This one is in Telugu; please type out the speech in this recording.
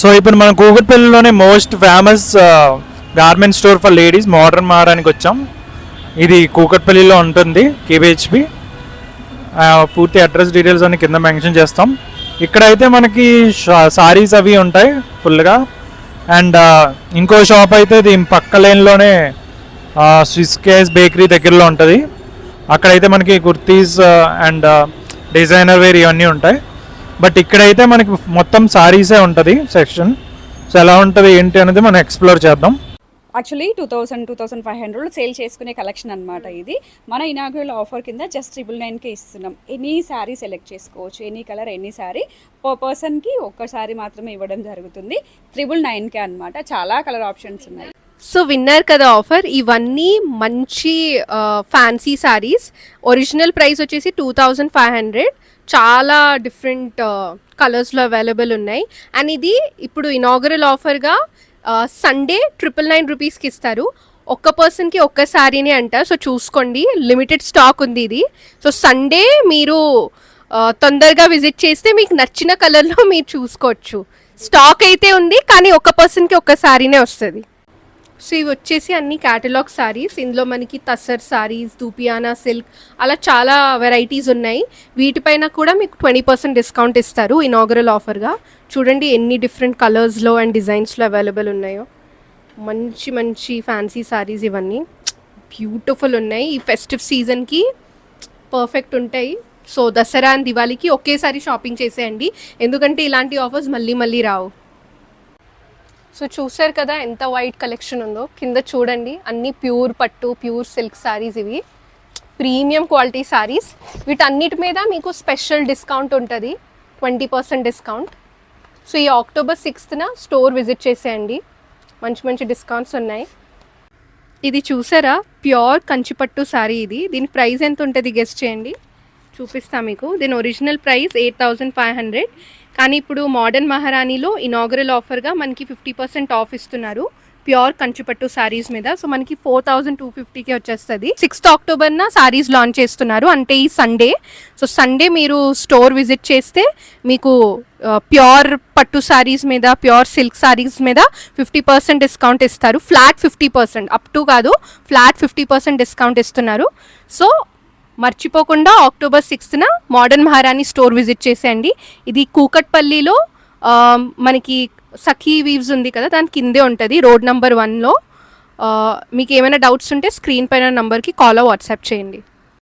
సో ఇప్పుడు మనం కూకట్పల్లిలోనే most famous garment store for ladies modern మహారానికి వచ్చాం. ఇది కూకట్పల్లిలో ఉంటుంది కేబిహెచ్పి. పూర్తి అడ్రస్ డీటెయిల్స్ అన్ని కింద మెన్షన్ చేస్తాం. ఇక్కడైతే మనకి సారీస్ అవి ఉంటాయి ఫుల్గా. అండ్ ఇంకో షాప్ అయితే దీని పక్క లైన్లోనే స్విస్ కేస్ బేకరీ దగ్గరలో ఉంటుంది. అక్కడైతే మనకి కుర్తీస్ అండ్ డిజైనర్ వేర్ ఇవన్నీ ఉంటాయి. బట్ ఇక్కడైతే మనకి మొత్తం సారీసే ఉంటుంది సెక్షన్. సో ఎలా ఉంటుంది ఏంటి అనేది మనం ఎక్స్ప్లోర్ చేద్దాం. యాక్చువల్లీ 2500 సేల్ చేసుకునే కలెక్షన్ అనమాట. ఇది మన ఇనాగ్రల్ ఆఫర్ కింద జస్ట్ 999కే ఇస్తున్నాం. ఎనీ శారీ సెలెక్ట్ చేసుకోవచ్చు, any colour any sari. Per పర్సన్కి ఒక్క శారీ మాత్రమే ఇవ్వడం జరుగుతుంది. 999కే అనమాట. చాలా కలర్ ఆప్షన్స్ ఉన్నాయి. సో విన్నర్ కదా ఆఫర్. ఇవన్నీ మంచి ఫ్యాన్సీ శారీస్. ఒరిజినల్ ప్రైస్ వచ్చేసి 2500. చాలా డిఫరెంట్ కలర్స్లో అవైలబుల్ ఉన్నాయి. అండ్ ఇది ఇప్పుడు ఇనాగరల్ ఆఫర్గా సండే 999 రూపీస్కి ఇస్తారు. ఒక్క పర్సన్కి ఒక్క శారీనే అంట. సో చూసుకోండి, లిమిటెడ్ స్టాక్ ఉంది ఇది. సో సండే మీరు తొందరగా విజిట్ చేస్తే మీకు నచ్చిన కలర్లో మీరు చూసుకోవచ్చు. స్టాక్ అయితే ఉంది, కానీ ఒక్క పర్సన్కి ఒక్క శారీనే వస్తుంది. సో ఇవి వచ్చేసి అన్ని క్యాటలాగ్ శారీస్. ఇందులో మనకి తస్సర్ శారీస్, దూపియానా సిల్క్, అలా చాలా వెరైటీస్ ఉన్నాయి. వీటిపైన కూడా మీకు 20% డిస్కౌంట్ ఇస్తారు ఇనాగరల్ ఆఫర్గా. చూడండి ఎన్ని డిఫరెంట్ కలర్స్లో అండ్ డిజైన్స్లో అవైలబుల్ ఉన్నాయో. మంచి మంచి ఫ్యాన్సీ శారీస్ ఇవన్నీ బ్యూటిఫుల్ ఉన్నాయి. ఈ ఫెస్టివ్ సీజన్కి పర్ఫెక్ట్ ఉంటాయి. సో దసరా అండ్ దివాళీకి ఒకేసారి షాపింగ్ చేసేయండి, ఎందుకంటే ఇలాంటి ఆఫర్స్ మళ్ళీ మళ్ళీ రావు. సో చూసారు కదా ఎంత వైట్ కలెక్షన్ ఉందో. కింద చూడండి అన్ని ప్యూర్ పట్టు, ప్యూర్ సిల్క్ శారీస్. ఇవి ప్రీమియం క్వాలిటీ శారీస్. వీటన్నిటి మీద మీకు స్పెషల్ డిస్కౌంట్ ఉంటుంది, 20% డిస్కౌంట్. సో ఈ October 6th స్టోర్ విజిట్ చేసేయండి, మంచి మంచి డిస్కౌంట్స్ ఉన్నాయి. ఇది చూసారా ప్యూర్ కంచిపట్టు శారీ. దీని ప్రైస్ ఎంత ఉంటుంది గెస్ట్ చేయండి, చూపిస్తా మీకు. దీని ఒరిజినల్ ప్రైస్ 8500. కానీ ఇప్పుడు మోడర్న్ మహారాణిలో ఇనాగరల్ ఆఫర్గా మనకి 50% ఆఫ్ ఇస్తున్నారు ప్యూర్ కంచిపట్టు శారీస్ మీద. సో మనకి 4250కే వచ్చేస్తుంది. 6th October శారీస్ లాంచ్ చేస్తున్నారు, అంటే ఈ సండే. సో సండే మీరు స్టోర్ విజిట్ చేస్తే మీకు ప్యూర్ పట్టు శారీస్ మీద, ప్యూర్ సిల్క్ శారీస్ మీద 50% డిస్కౌంట్ ఇస్తారు. ఫ్లాట్ 50%, అప్ టు కాదు, ఫ్లాట్ 50% డిస్కౌంట్ ఇస్తున్నారు. సో మర్చిపోకుండా October 6th మోడర్న్ మహారాణి స్టోర్ విజిట్ చేసేయండి. ఇది కూకట్పల్లిలో మనకి సఖీ వీవ్స్ ఉంది కదా, దాని కిందే ఉంటుంది, రోడ్ నెంబర్ 1లో. మీకు ఏమైనా డౌట్స్ ఉంటే స్క్రీన్ పైన నెంబర్కి కాల్ వాట్సాప్ చేయండి.